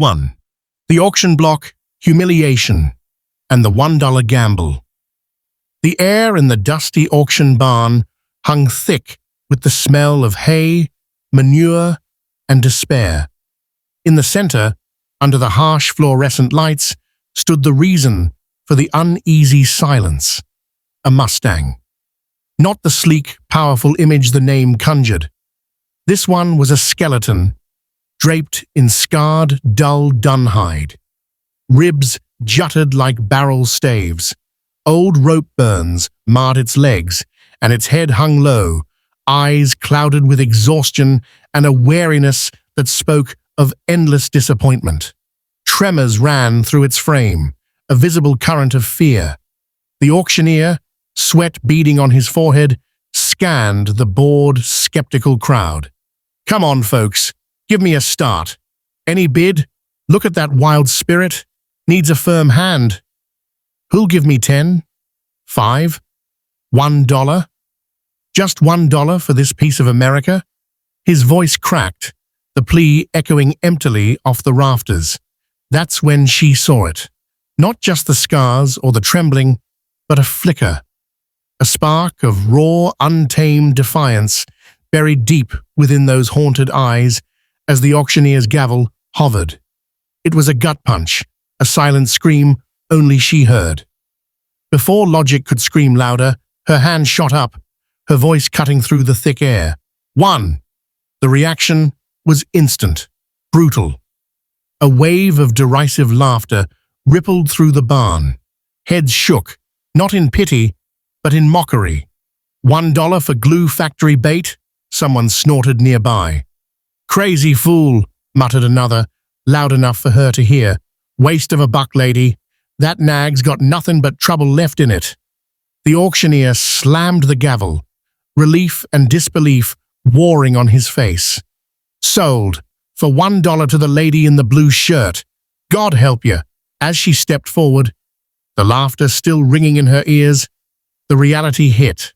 1. The auction block, humiliation, and the $1 gamble. The air in the dusty auction barn hung thick with the smell of hay, manure, and despair. In the center, under the harsh fluorescent lights, stood the reason for the uneasy silence: a Mustang. Not the sleek, powerful image the name conjured. This one was a skeleton, draped in scarred, dull dunhide. Ribs jutted like barrel staves. Old rope burns marred its legs, and its head hung low, eyes clouded with exhaustion and a wariness that spoke of endless disappointment. Tremors ran through its frame, a visible current of fear. The auctioneer, sweat beading on his forehead, scanned the bored, skeptical crowd. "Come on, folks, give me a start. Any bid? Look at that wild spirit. Needs a firm hand. Who'll give me 10? 5? $1? Just $1 for this piece of America?" His voice cracked, the plea echoing emptily off the rafters. That's when she saw it. Not just the scars or the trembling, but a flicker. A spark of raw, untamed defiance buried deep within those haunted eyes as the auctioneer's gavel hovered. It was a gut punch, a silent scream only she heard. Before logic could scream louder, her hand shot up, her voice cutting through the thick air. 1. The reaction was instant, brutal. A wave of derisive laughter rippled through the barn. Heads shook, not in pity, but in mockery. $1 for glue factory bait? Someone snorted nearby. "Crazy fool," muttered another, loud enough for her to hear. "Waste of a buck, lady. That nag's got nothing but trouble left in it." The auctioneer slammed the gavel, relief and disbelief warring on his face. "Sold. For $1 to the lady in the blue shirt. God help you." As she stepped forward, the laughter still ringing in her ears, the reality hit.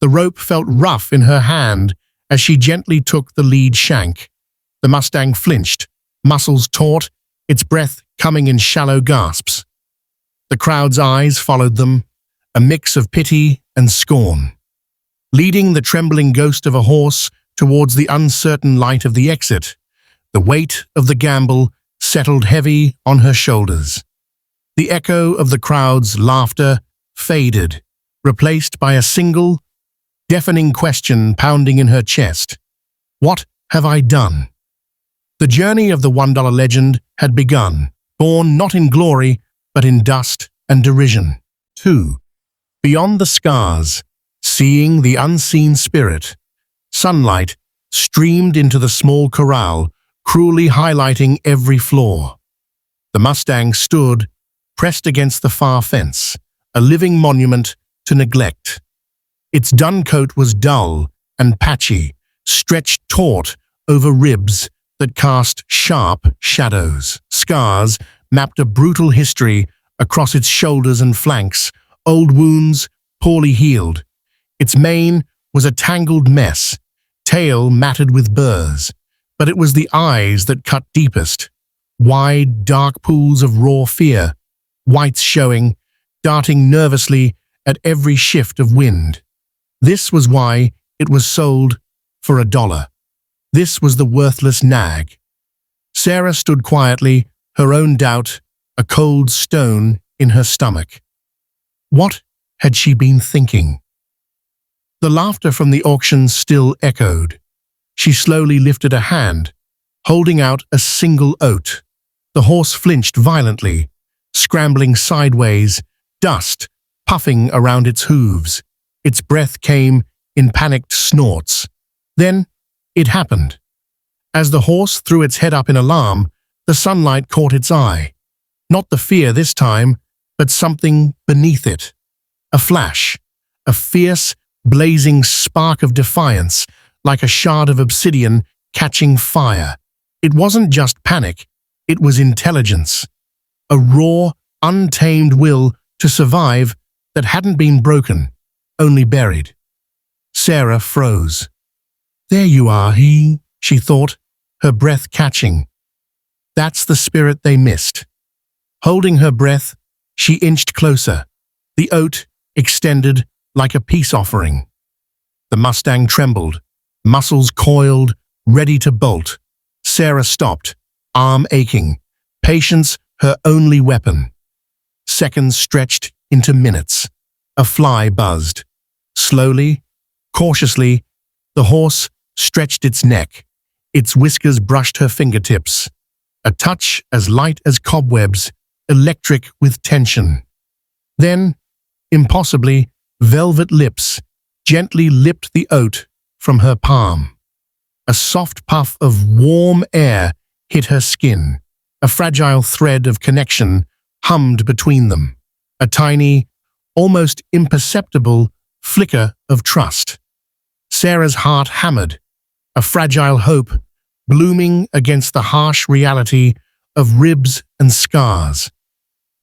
The rope felt rough in her hand as she gently took the lead shank. The Mustang flinched, muscles taut, its breath coming in shallow gasps. The crowd's eyes followed them, a mix of pity and scorn. Leading the trembling ghost of a horse towards the uncertain light of the exit, the weight of the gamble settled heavy on her shoulders. The echo of the crowd's laughter faded, replaced by a single, deafening question pounding in her chest. What have I done? The journey of the $1 legend had begun, born not in glory, but in dust and derision. 2. Beyond the scars, seeing the unseen spirit, sunlight streamed into the small corral, cruelly highlighting every flaw. The Mustang stood, pressed against the far fence, a living monument to neglect. Its dun coat was dull and patchy, stretched taut over ribs that cast sharp shadows. Scars mapped a brutal history across its shoulders and flanks, old wounds poorly healed. Its mane was a tangled mess, tail matted with burrs, but it was the eyes that cut deepest. Wide, dark pools of raw fear, whites showing, darting nervously at every shift of wind. This was why it was sold for $1. This was the worthless nag. Sarah stood quietly, her own doubt a cold stone in her stomach. What had she been thinking? The laughter from the auction still echoed. She slowly lifted a hand, holding out a single oat. The horse flinched violently, scrambling sideways, dust puffing around its hooves. Its breath came in panicked snorts. Then it happened. As the horse threw its head up in alarm, the sunlight caught its eye. Not the fear this time, but something beneath it. A flash, a fierce, blazing spark of defiance, like a shard of obsidian catching fire. It wasn't just panic, it was intelligence. A raw, untamed will to survive that hadn't been broken, only buried. Sarah froze. There you are, she thought, her breath catching. That's the spirit they missed. Holding her breath, she inched closer, the oat extended like a peace offering. The Mustang trembled, muscles coiled, ready to bolt. Sarah stopped, arm aching, patience her only weapon. Seconds stretched into minutes. A fly buzzed. Slowly, cautiously, the horse stretched its neck. Its whiskers brushed her fingertips. A touch as light as cobwebs, electric with tension. Then, impossibly, velvet lips gently lipped the oat from her palm. A soft puff of warm air hit her skin. A fragile thread of connection hummed between them. A tiny, almost imperceptible flicker of trust. Sarah's heart hammered, a fragile hope blooming against the harsh reality of ribs and scars.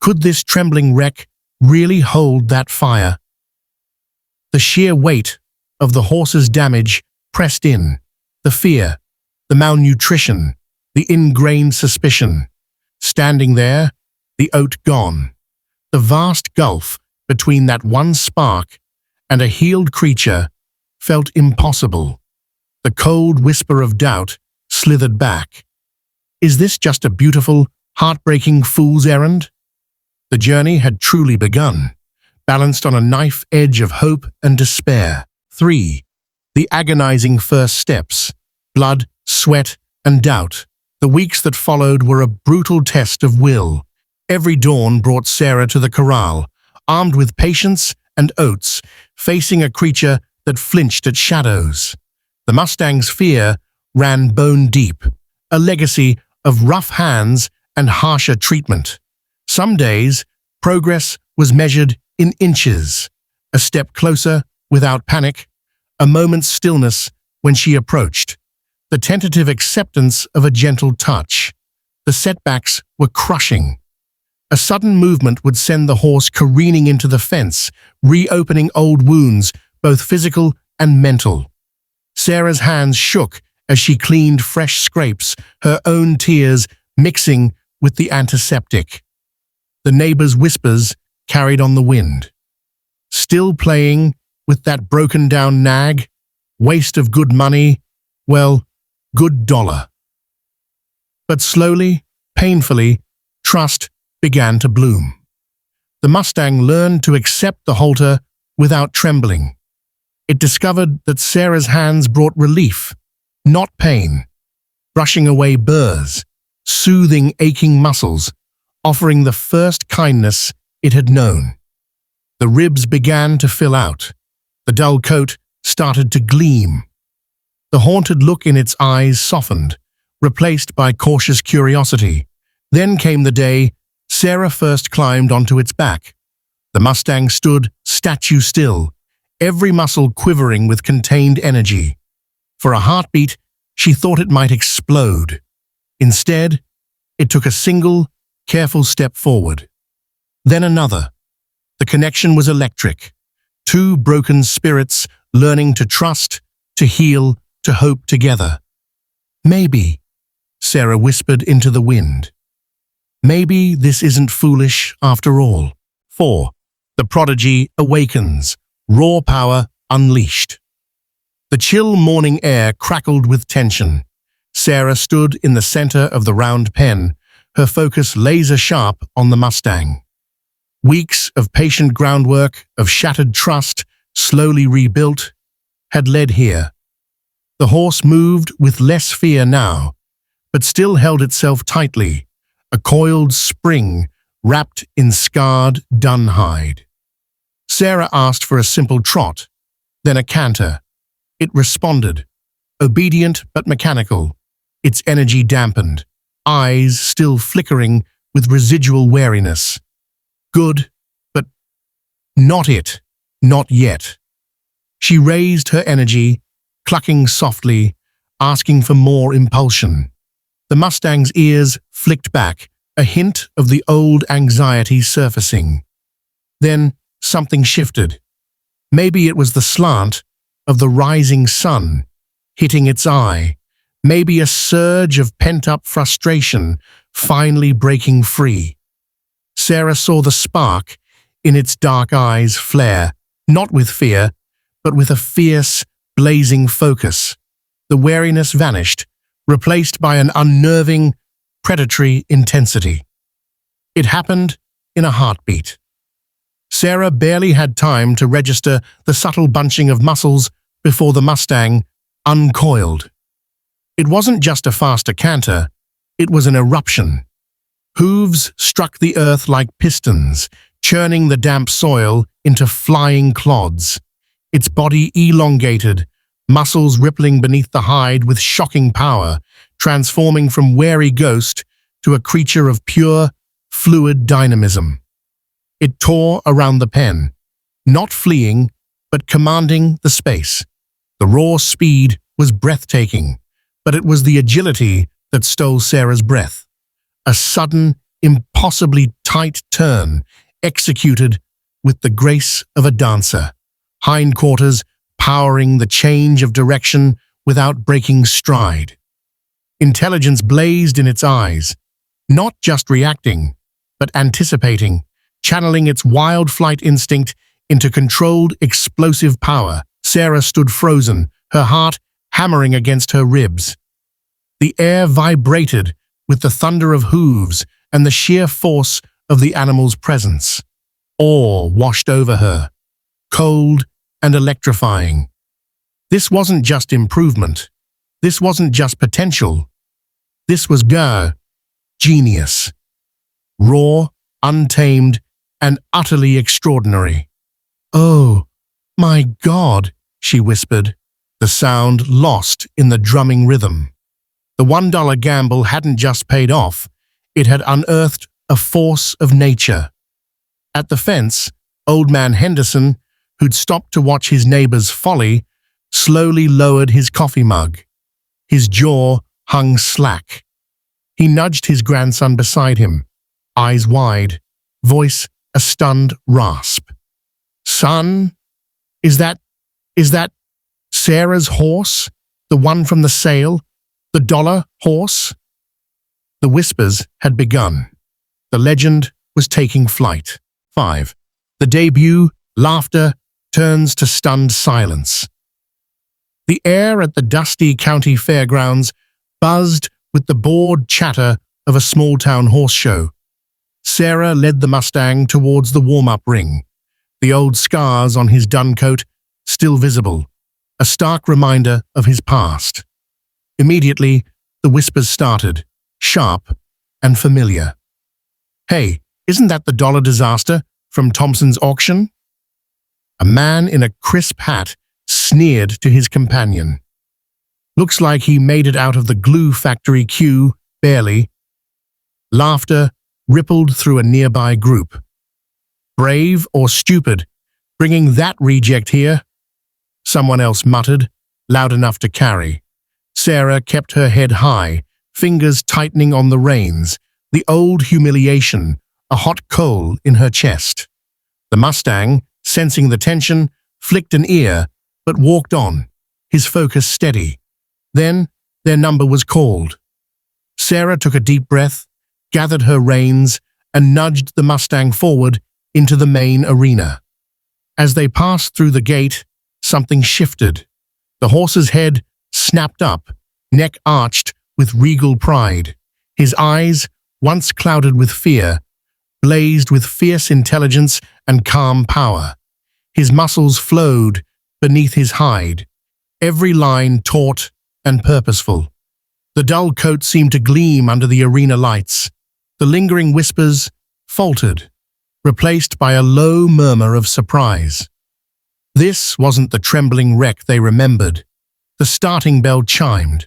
Could this trembling wreck really hold that fire? The sheer weight of the horse's damage pressed in. The fear, the malnutrition, the ingrained suspicion. Standing there, the oat gone. The vast gulf between that one spark and a healed creature felt impossible. The cold whisper of doubt slithered back. Is this just a beautiful, heartbreaking fool's errand? The journey had truly begun, balanced on a knife edge of hope and despair. 3. The agonizing first steps. Blood, sweat, and doubt. The weeks that followed were a brutal test of will. Every dawn brought Sarah to the corral, armed with patience and oats, facing a creature that flinched at shadows. The Mustang's fear ran bone deep, a legacy of rough hands and harsher treatment. Some days, progress was measured in inches, a step closer without panic, a moment's stillness when she approached, the tentative acceptance of a gentle touch. The setbacks were crushing. A sudden movement would send the horse careening into the fence, reopening old wounds, both physical and mental. Sarah's hands shook as she cleaned fresh scrapes, her own tears mixing with the antiseptic. The neighbor's whispers carried on the wind. Still playing with that broken-down nag? Waste of good money? Well, good dollar. But slowly, painfully, trust began to bloom. The Mustang learned to accept the halter without trembling. It discovered that Sarah's hands brought relief, not pain, brushing away burrs, soothing aching muscles, offering the first kindness it had known. The ribs began to fill out. The dull coat started to gleam. The haunted look in its eyes softened, replaced by cautious curiosity. Then came the day Sarah first climbed onto its back. The Mustang stood statue still, every muscle quivering with contained energy. For a heartbeat, she thought it might explode. Instead, it took a single, careful step forward. Then another. The connection was electric. Two broken spirits learning to trust, to heal, to hope together. Maybe, Sarah whispered into the wind. Maybe this isn't foolish after all. 4. The prodigy awakens, raw power unleashed. The chill morning air crackled with tension. Sarah stood in the center of the round pen, her focus laser-sharp on the Mustang. Weeks of patient groundwork, of shattered trust, slowly rebuilt, had led here. The horse moved with less fear now, but still held itself tightly, a coiled spring wrapped in scarred dun hide. Sarah asked for a simple trot, then a canter. It responded, obedient but mechanical, its energy dampened, eyes still flickering with residual wariness. Good, but not it, not yet. She raised her energy, clucking softly, asking for more impulsion. The Mustang's ears flicked back, a hint of the old anxiety surfacing. Then something shifted. Maybe it was the slant of the rising sun hitting its eye, maybe a surge of pent-up frustration finally breaking free. Sarah saw the spark in its dark eyes flare, not with fear, but with a fierce, blazing focus. The wariness vanished, replaced by an unnerving, predatory intensity. It happened in a heartbeat. Sarah barely had time to register the subtle bunching of muscles before the Mustang uncoiled. It wasn't just a faster canter, it was an eruption. Hooves struck the earth like pistons, churning the damp soil into flying clods. Its body elongated, muscles rippling beneath the hide with shocking power, transforming from wary ghost to a creature of pure, fluid dynamism. It tore around the pen, not fleeing, but commanding the space. The raw speed was breathtaking, but it was the agility that stole Sarah's breath. A sudden, impossibly tight turn, executed with the grace of a dancer, hindquarters powering the change of direction without breaking stride. Intelligence blazed in its eyes, not just reacting, but anticipating, channeling its wild flight instinct into controlled, explosive power. Sarah stood frozen, her heart hammering against her ribs. The air vibrated with the thunder of hooves and the sheer force of the animal's presence. Awe washed over her, cold and electrifying. This wasn't just improvement. This wasn't just potential. This was genius. Raw, untamed, and utterly extraordinary. "Oh, my God," she whispered, the sound lost in the drumming rhythm. The $1 gamble hadn't just paid off, it had unearthed a force of nature. At the fence, Old Man Henderson, who'd stopped to watch his neighbor's folly, slowly lowered his coffee mug. His jaw hung slack. He nudged his grandson beside him, eyes wide, voice a stunned rasp. "Son, is that Sarah's horse? The one from the sale? The dollar horse?" The whispers had begun. The legend was taking flight. 5. The debut, laughter, turns to stunned silence. The air at the dusty county fairgrounds buzzed with the bored chatter of a small-town horse show. Sarah led the Mustang towards the warm-up ring, the old scars on his dun coat still visible, a stark reminder of his past. Immediately, the whispers started, sharp and familiar. "Hey, isn't that the dollar disaster from Thompson's auction?" A man in a crisp hat sneered to his companion. "Looks like he made it out of the glue factory queue, barely." Laughter rippled through a nearby group. "Brave or stupid, bringing that reject here?" someone else muttered, loud enough to carry. Sarah kept her head high, fingers tightening on the reins, the old humiliation, a hot coal in her chest. The Mustang, sensing the tension, flicked an ear, but walked on, his focus steady. Then their number was called. Sarah took a deep breath, gathered her reins, and nudged the Mustang forward into the main arena. As they passed through the gate, something shifted. The horse's head snapped up, neck arched with regal pride. His eyes, once clouded with fear, blazed with fierce intelligence and calm power. His muscles flowed beneath his hide, every line taut and purposeful. The dull coat seemed to gleam under the arena lights. The lingering whispers faltered, replaced by a low murmur of surprise. This wasn't the trembling wreck they remembered. The starting bell chimed.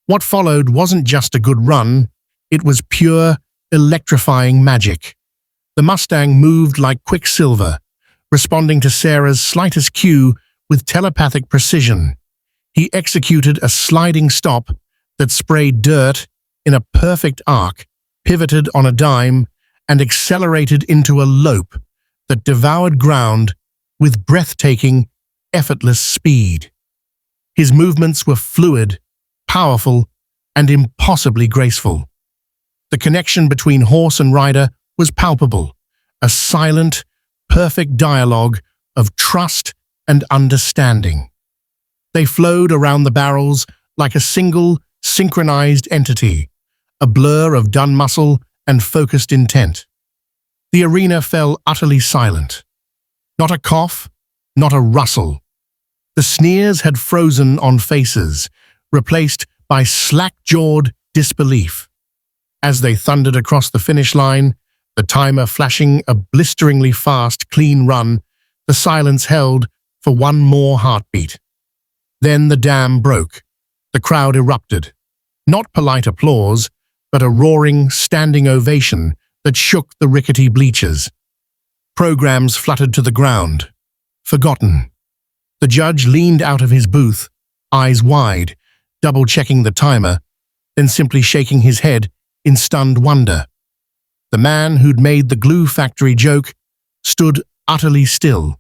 What followed wasn't just a good run, it was pure, electrifying magic. The Mustang moved like quicksilver, responding to Sarah's slightest cue with telepathic precision. He executed a sliding stop that sprayed dirt in a perfect arc, pivoted on a dime, and accelerated into a lope that devoured ground with breathtaking, effortless speed. His movements were fluid, powerful, and impossibly graceful. The connection between horse and rider was palpable, a silent, perfect dialogue of trust and understanding. They flowed around the barrels like a single, synchronized entity, a blur of done muscle and focused intent. The arena fell utterly silent. Not a cough, not a rustle. The sneers had frozen on faces, replaced by slack-jawed disbelief. As they thundered across the finish line, the timer flashing a blisteringly fast, clean run, the silence held for one more heartbeat. Then the dam broke. The crowd erupted. Not polite applause, but a roaring, standing ovation that shook the rickety bleachers. Programs fluttered to the ground. Forgotten. The judge leaned out of his booth, eyes wide, double-checking the timer, then simply shaking his head in stunned wonder. The man who'd made the glue factory joke stood utterly still,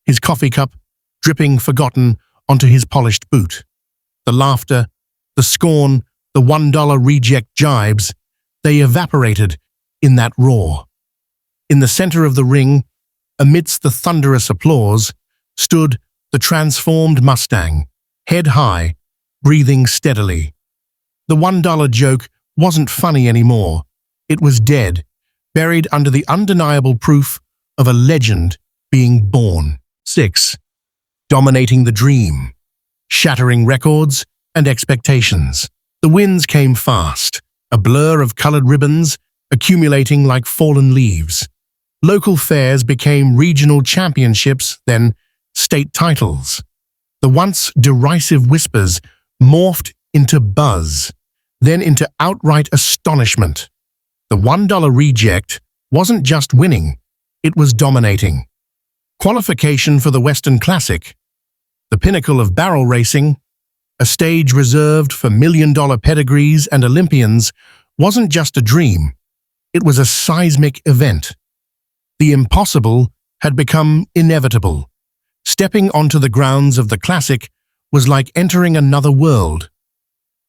his coffee cup dripping forgotten onto his polished boot. The laughter, the scorn, the $1 reject jibes, they evaporated in that roar. In the center of the ring, amidst the thunderous applause, stood the transformed Mustang, head high, breathing steadily. The $1 joke wasn't funny anymore. It was dead, buried under the undeniable proof of a legend being born. 6. Dominating the dream, shattering records and expectations. The wins came fast, a blur of colored ribbons accumulating like fallen leaves. Local fairs became regional championships, then state titles. The once derisive whispers morphed into buzz, then into outright astonishment. The $1 reject wasn't just winning, it was dominating. Qualification for the Western Classic, the pinnacle of barrel racing, a stage reserved for million-dollar pedigrees and Olympians, wasn't just a dream. It was a seismic event. The impossible had become inevitable. Stepping onto the grounds of the Classic was like entering another world.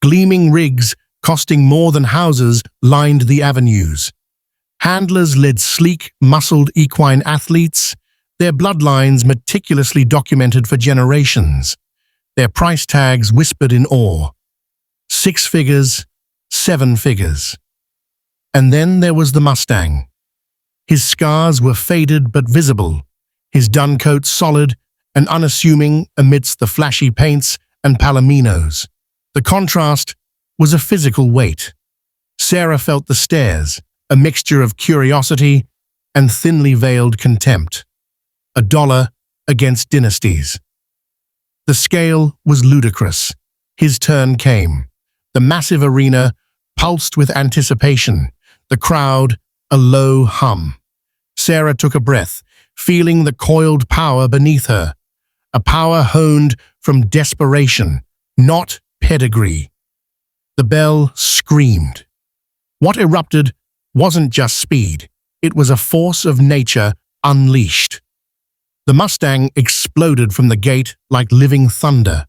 Gleaming rigs costing more than houses lined the avenues. Handlers led sleek, muscled equine athletes, their bloodlines meticulously documented for generations. Their price tags whispered in awe. 6 figures, 7 figures. And then there was the Mustang. His scars were faded but visible, his dun coat solid and unassuming amidst the flashy paints and palominos. The contrast was a physical weight. Sarah felt the stares, a mixture of curiosity and thinly veiled contempt. $1 against dynasties. The scale was ludicrous. His turn came. The massive arena pulsed with anticipation, the crowd a low hum. Sarah took a breath, feeling the coiled power beneath her, a power honed from desperation, not pedigree. The bell screamed. What erupted wasn't just speed, it was a force of nature unleashed. The Mustang exploded from the gate like living thunder.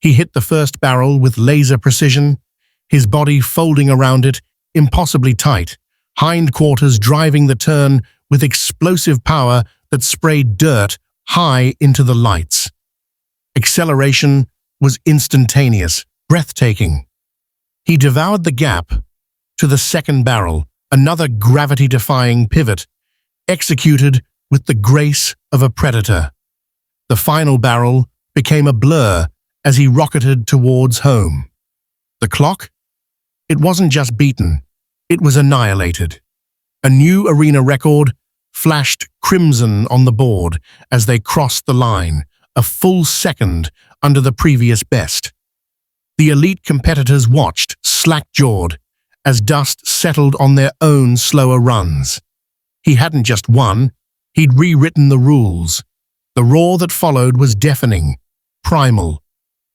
He hit the first barrel with laser precision, his body folding around it impossibly tight, hindquarters driving the turn with explosive power that sprayed dirt high into the lights. Acceleration was instantaneous, breathtaking. He devoured the gap to the second barrel, another gravity-defying pivot, executed with the grace of a predator. The final barrel became a blur as he rocketed towards home. The clock? It wasn't just beaten, it was annihilated. A new arena record flashed crimson on the board as they crossed the line, a full second under the previous best. The elite competitors watched, slack-jawed, as dust settled on their own slower runs. He hadn't just won, he'd rewritten the rules. The roar that followed was deafening, primal.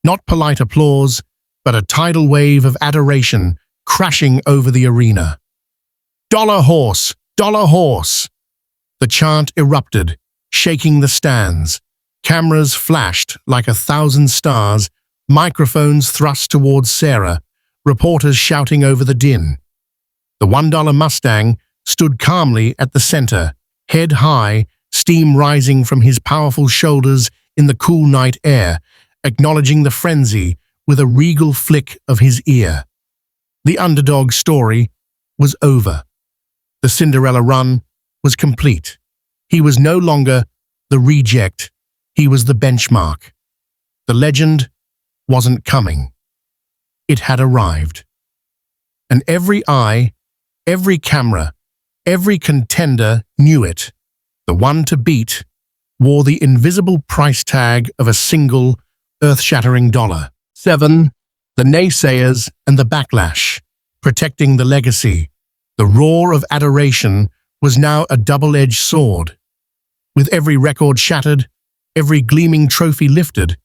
Not polite applause, but a tidal wave of adoration crashing over the arena. "Dollar horse! Dollar horse!" The chant erupted, shaking the stands. Cameras flashed like 1,000 stars, microphones thrust towards Sarah, reporters shouting over the din. The $1 Mustang stood calmly at the center, head high, steam rising from his powerful shoulders in the cool night air, acknowledging the frenzy with a regal flick of his ear. The Underdog story was over. The Cinderella run was complete. He was no longer the reject, he was the benchmark. The legend wasn't coming. It had arrived. And every eye, every camera, every contender knew it. The one to beat wore the invisible price tag of a single, earth-shattering dollar. 7. The naysayers and the backlash. Protecting the legacy. The roar of adoration was now a double-edged sword. With every record shattered, every gleaming trophy lifted,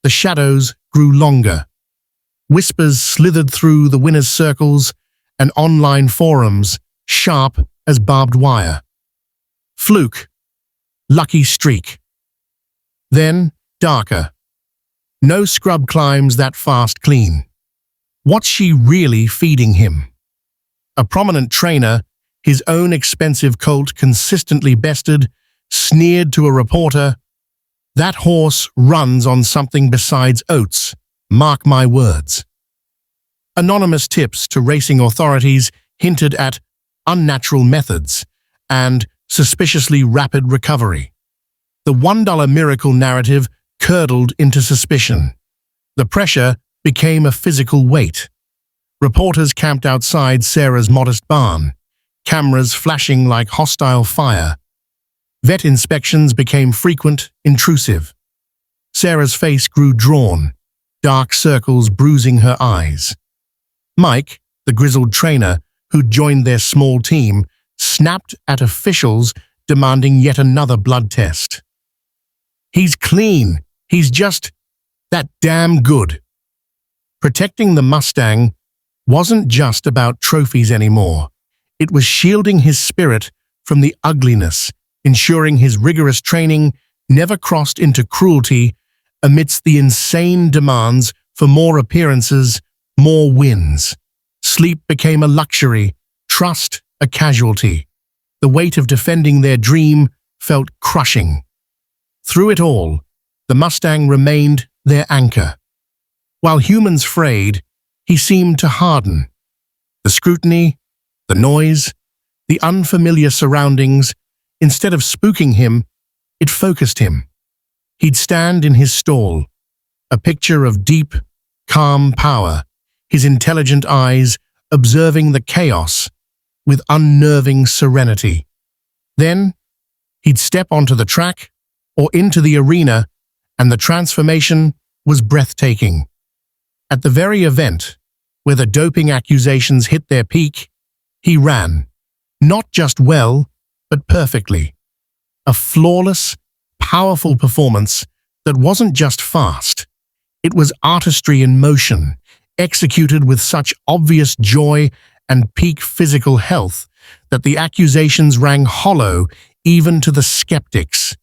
the shadows grew longer. Whispers slithered through the winners' circles and online forums, sharp as barbed wire. Fluke. Lucky streak. Then, darker. No scrub climbs that fast clean. What's she really feeding him? A prominent trainer, his own expensive colt consistently bested, sneered to a reporter, "That horse runs on something besides oats, mark my words." Anonymous tips to racing authorities hinted at unnatural methods and suspiciously rapid recovery. The $1 miracle narrative curdled into suspicion. The pressure became a physical weight. Reporters camped outside Sarah's modest barn, cameras flashing like hostile fire. Vet inspections became frequent, intrusive. Sarah's face grew drawn, dark circles bruising her eyes. Mike, the grizzled trainer who'd joined their small team, snapped at officials demanding yet another blood test. "He's clean. He's just that damn good." Protecting the Mustang wasn't just about trophies anymore. It was shielding his spirit from the ugliness, ensuring his rigorous training never crossed into cruelty amidst the insane demands for more appearances, more wins. Sleep became a luxury, trust a casualty. The weight of defending their dream felt crushing. Through it all, the Mustang remained their anchor. While humans frayed, he seemed to harden. The scrutiny, the noise, the unfamiliar surroundings, instead of spooking him, it focused him. He'd stand in his stall, a picture of deep, calm power, his intelligent eyes observing the chaos with unnerving serenity. Then, he'd step onto the track or into the arena, and the transformation was breathtaking. At the very event where the doping accusations hit their peak, he ran, not just well, but perfectly. A flawless, powerful performance that wasn't just fast. It was artistry in motion, executed with such obvious joy and peak physical health that the accusations rang hollow even to the skeptics.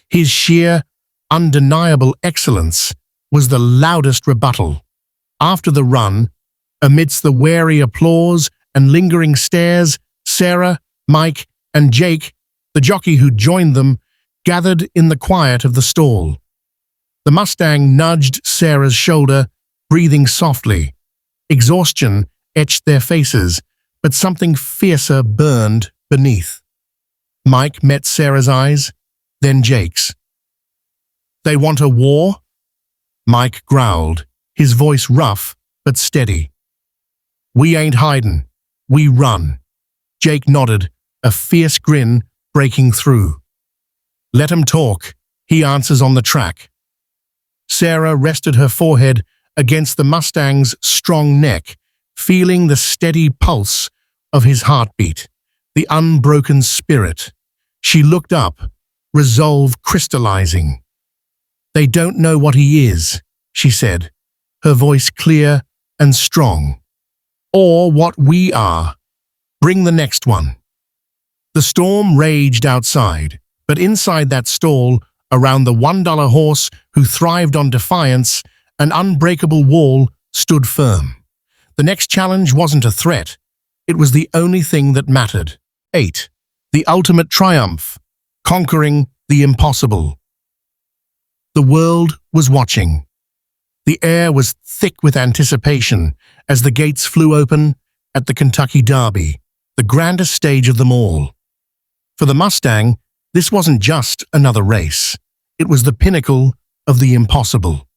His sheer, undeniable excellence was the loudest rebuttal. After the run, amidst the wary applause and lingering stares, Sarah, Mike, and Jake, the jockey who joined them, gathered in the quiet of the stall. The Mustang nudged Sarah's shoulder, breathing softly. Exhaustion etched their faces, but something fiercer burned beneath. Mike met Sarah's eyes, then Jake's. "They want a war?" Mike growled, his voice rough but steady. "We ain't hidin'. We run." Jake nodded, a fierce grin breaking through. "Let 'em talk. He answers on the track." Sarah rested her forehead against the Mustang's strong neck, feeling the steady pulse of his heartbeat, the unbroken spirit. She looked up, resolve crystallizing. "They don't know what he is," she said, her voice clear and strong. "Or what we are. Bring the next one." The storm raged outside, but inside that stall, around the $1 horse who thrived on defiance, an unbreakable wall stood firm. The next challenge wasn't a threat. It was the only thing that mattered. 8. The ultimate triumph, conquering the impossible. The world was watching. The air was thick with anticipation as the gates flew open at the Kentucky Derby, the grandest stage of them all. For the Mustang, this wasn't just another race. It was the pinnacle of the impossible.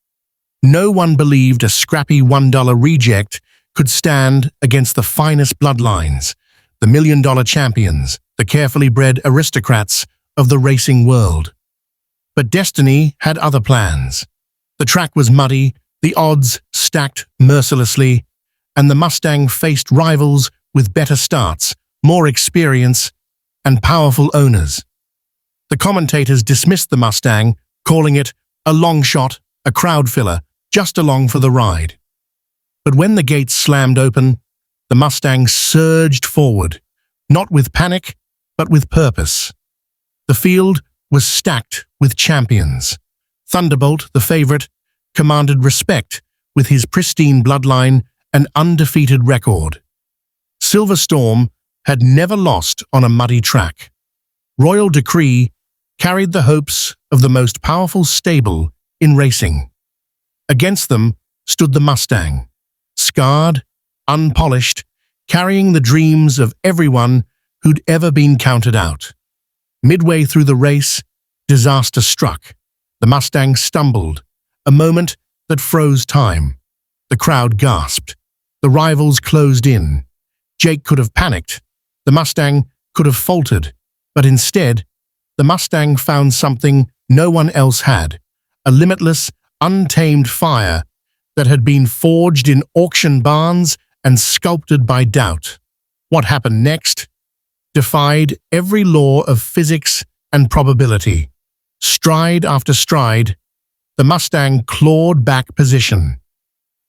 No one believed a scrappy $1 reject could stand against the finest bloodlines, the million-dollar champions, the carefully bred aristocrats of the racing world. But destiny had other plans. The track was muddy, the odds stacked mercilessly, and the Mustang faced rivals with better starts, more experience, and powerful owners. The commentators dismissed the Mustang, calling it a long shot, a crowd filler, just along for the ride. But when the gates slammed open, the Mustang surged forward, not with panic, but with purpose. The field was stacked with champions. Thunderbolt, the favorite, commanded respect with his pristine bloodline and undefeated record. Silver Storm had never lost on a muddy track. Royal Decree carried the hopes of the most powerful stable in racing. Against them stood the Mustang, scarred, unpolished, carrying the dreams of everyone who'd ever been counted out. Midway through the race, disaster struck. The Mustang stumbled, a moment that froze time. The crowd gasped. The rivals closed in. Jake could have panicked. The Mustang could have faltered. But instead, the Mustang found something no one else had, a limitless, untamed fire that had been forged in auction barns and sculpted by doubt. What happened next defied every law of physics and probability. Stride after stride, the Mustang clawed back position.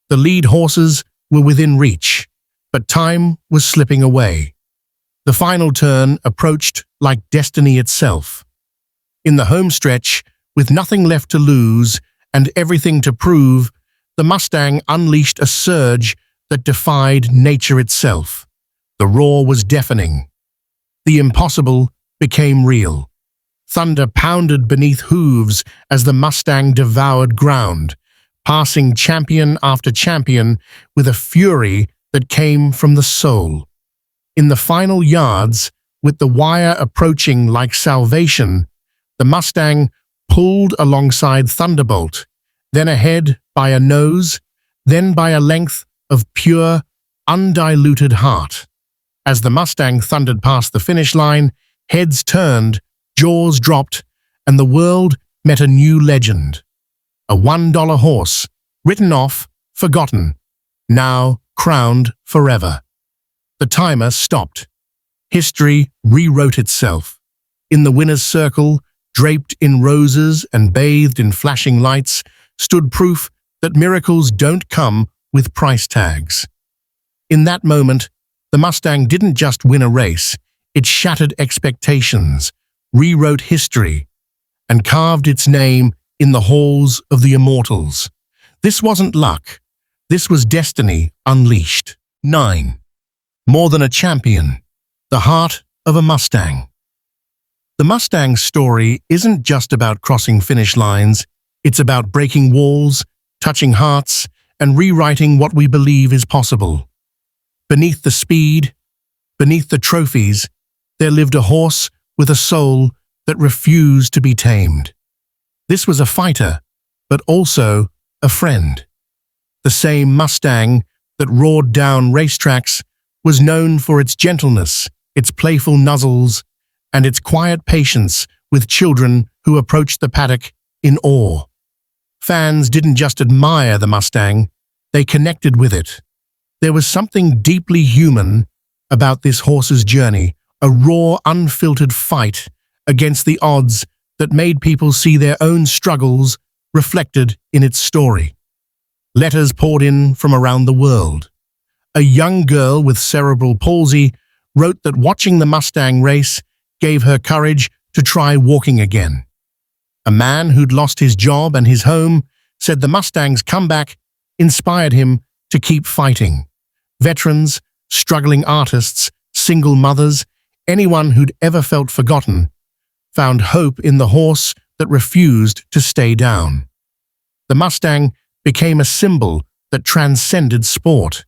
The lead horses were within reach, but time was slipping away. The final turn approached like destiny itself. In the home stretch, with nothing left to lose and everything to prove, the Mustang unleashed a surge that defied nature itself. The roar was deafening. The impossible became real. Thunder pounded beneath hooves as the Mustang devoured ground, passing champion after champion with a fury that came from the soul. In the final yards, with the wire approaching like salvation, the Mustang pulled alongside Thunderbolt, then ahead by a nose, then by a length of pure, undiluted heart. As the Mustang thundered past the finish line, heads turned, jaws dropped, and the world met a new legend. A $1 horse, written off, forgotten, now crowned forever. The timer stopped. History rewrote itself. In the winner's circle, draped in roses and bathed in flashing lights, stood proof that miracles don't come with price tags. In that moment, the Mustang didn't just win a race, it shattered expectations, rewrote history, and carved its name in the halls of the immortals. This wasn't luck. This was destiny unleashed. 9. More than a champion. The heart of a Mustang. The Mustang's story isn't just about crossing finish lines. It's about breaking walls, touching hearts, and rewriting what we believe is possible. Beneath the speed, beneath the trophies, there lived a horse with a soul that refused to be tamed. This was a fighter, but also a friend. The same Mustang that roared down racetracks was known for its gentleness, its playful nuzzles, and its quiet patience with children who approached the paddock in awe. Fans didn't just admire the Mustang, they connected with it. There was something deeply human about this horse's journey, a raw, unfiltered fight against the odds that made people see their own struggles reflected in its story. Letters poured in from around the world. A young girl with cerebral palsy wrote that watching the Mustang race gave her courage to try walking again. A man who'd lost his job and his home said the Mustang's comeback inspired him to keep fighting. Veterans struggling artists, single mothers, anyone who'd ever felt forgotten, found hope in the horse that refused to stay down. The Mustang became a symbol that transcended sport.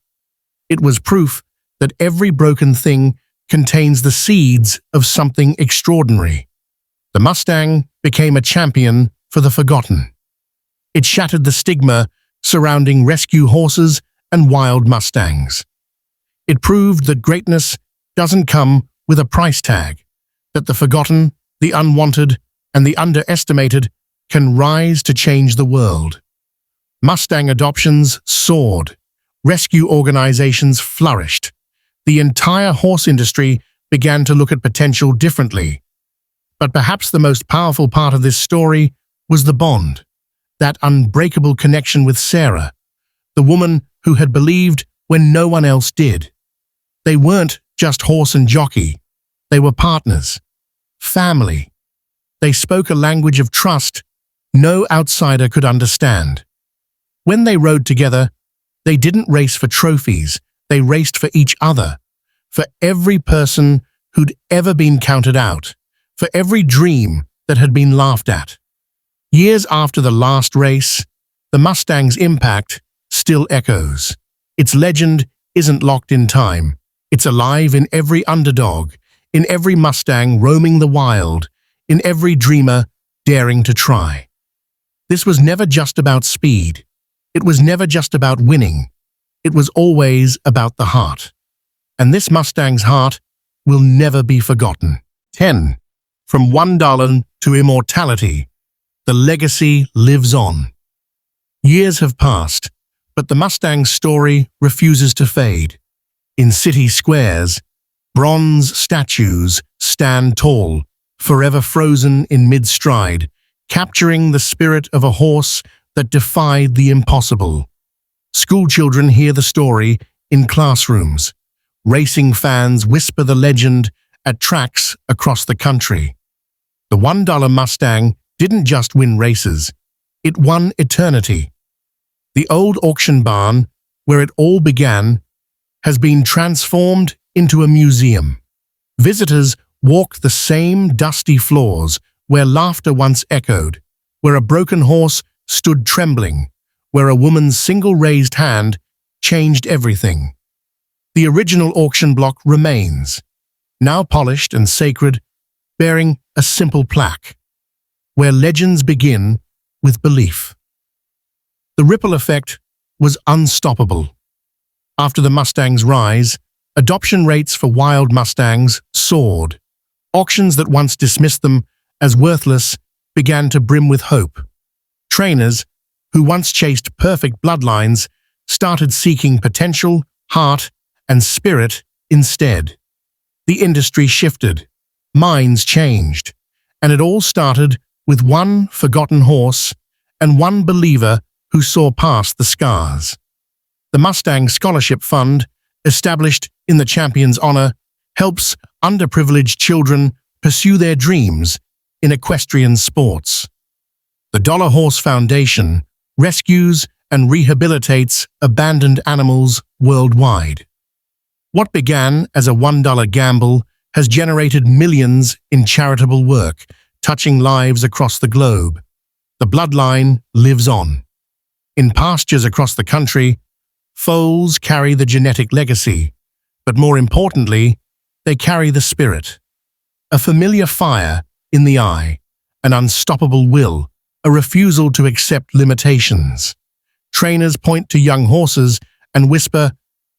It was proof that every broken thing contains the seeds of something extraordinary. The Mustang became a champion for the forgotten. It shattered the stigma surrounding rescue horses and wild Mustangs. It proved that greatness doesn't come with a price tag, that the forgotten, the unwanted, and the underestimated can rise to change the world. Mustang adoptions soared. Rescue organizations flourished. The entire horse industry began to look at potential differently. But perhaps the most powerful part of this story was the bond, that unbreakable connection with Sarah, the woman who had believed when no one else did. They weren't just horse and jockey. They were partners, family. They spoke a language of trust no outsider could understand. When they rode together, they didn't race for trophies, they raced for each other, for every person who'd ever been counted out, for every dream that had been laughed at. Years after the last race, the Mustang's impact still echoes. Its legend isn't locked in time. It's alive in every underdog, in every Mustang roaming the wild, in every dreamer daring to try. This was never just about speed. It was never just about winning. It was always about the heart. And this Mustang's heart will never be forgotten. 10. From $1 to immortality, the legacy lives on. Years have passed, but the Mustang's story refuses to fade. In city squares, bronze statues stand tall, forever frozen in mid-stride, capturing the spirit of a horse that defied the impossible. Schoolchildren hear the story in classrooms. Racing fans whisper the legend at tracks across the country. The $1 Mustang didn't just win races, it won eternity. The old auction barn, where it all began, has been transformed into a museum. Visitors walk the same dusty floors where laughter once echoed, where a broken horse stood trembling, where a woman's single raised hand changed everything. The original auction block remains, now polished and sacred, bearing a simple plaque, where legends begin with belief. The ripple effect was unstoppable. After the Mustang's rise, adoption rates for wild Mustangs soared. Auctions that once dismissed them as worthless began to brim with hope. Trainers, who once chased perfect bloodlines, started seeking potential, heart, and spirit instead. The industry shifted, minds changed, and it all started with one forgotten horse and one believer who saw past the scars. The Mustang Scholarship Fund, established in the champion's honor, helps underprivileged children pursue their dreams in equestrian sports. The Dollar Horse Foundation rescues and rehabilitates abandoned animals worldwide. What began as a $1 gamble has generated millions in charitable work, touching lives across the globe. The bloodline lives on. In pastures across the country, foals carry the genetic legacy, but more importantly, they carry the spirit. A familiar fire in the eye, an unstoppable will, a refusal to accept limitations. Trainers point to young horses and whisper,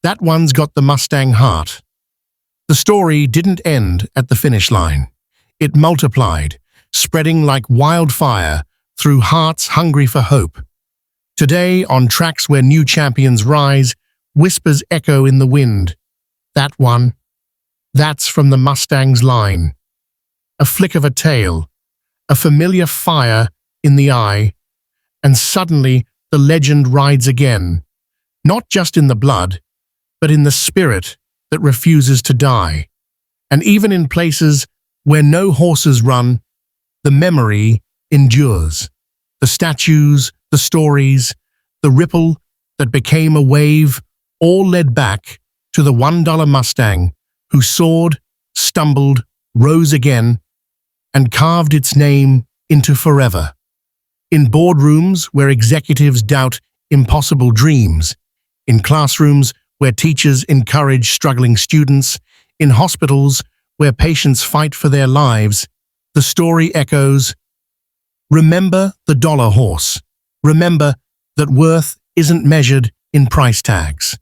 "That one's got the Mustang heart." The story didn't end at the finish line. It multiplied, spreading like wildfire through hearts hungry for hope. Today, on tracks where new champions rise, whispers echo in the wind. "That one, that's from the Mustang's line." A flick of a tail, a familiar fire in the eye, and suddenly the legend rides again, not just in the blood, but in the spirit that refuses to die. And even in places where no horses run, the memory endures. The statues, the stories, the ripple that became a wave, all led back to the $1 Mustang, who soared, stumbled, rose again, and carved its name into forever. In boardrooms where executives doubt impossible dreams, in classrooms where teachers encourage struggling students, in hospitals where patients fight for their lives, the story echoes, remember the dollar horse. Remember that worth isn't measured in price tags.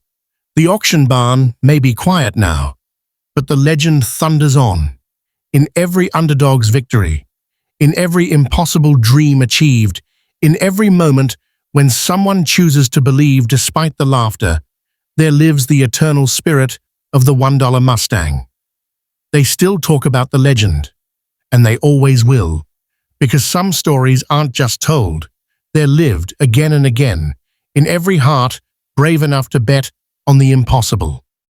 The auction barn may be quiet now, but the legend thunders on. In every underdog's victory, in every impossible dream achieved, in every moment when someone chooses to believe despite the laughter, there lives the eternal spirit of the $1 Mustang. They still talk about the legend, and they always will, because some stories aren't just told, they're lived again and again, in every heart brave enough to bet on the impossible.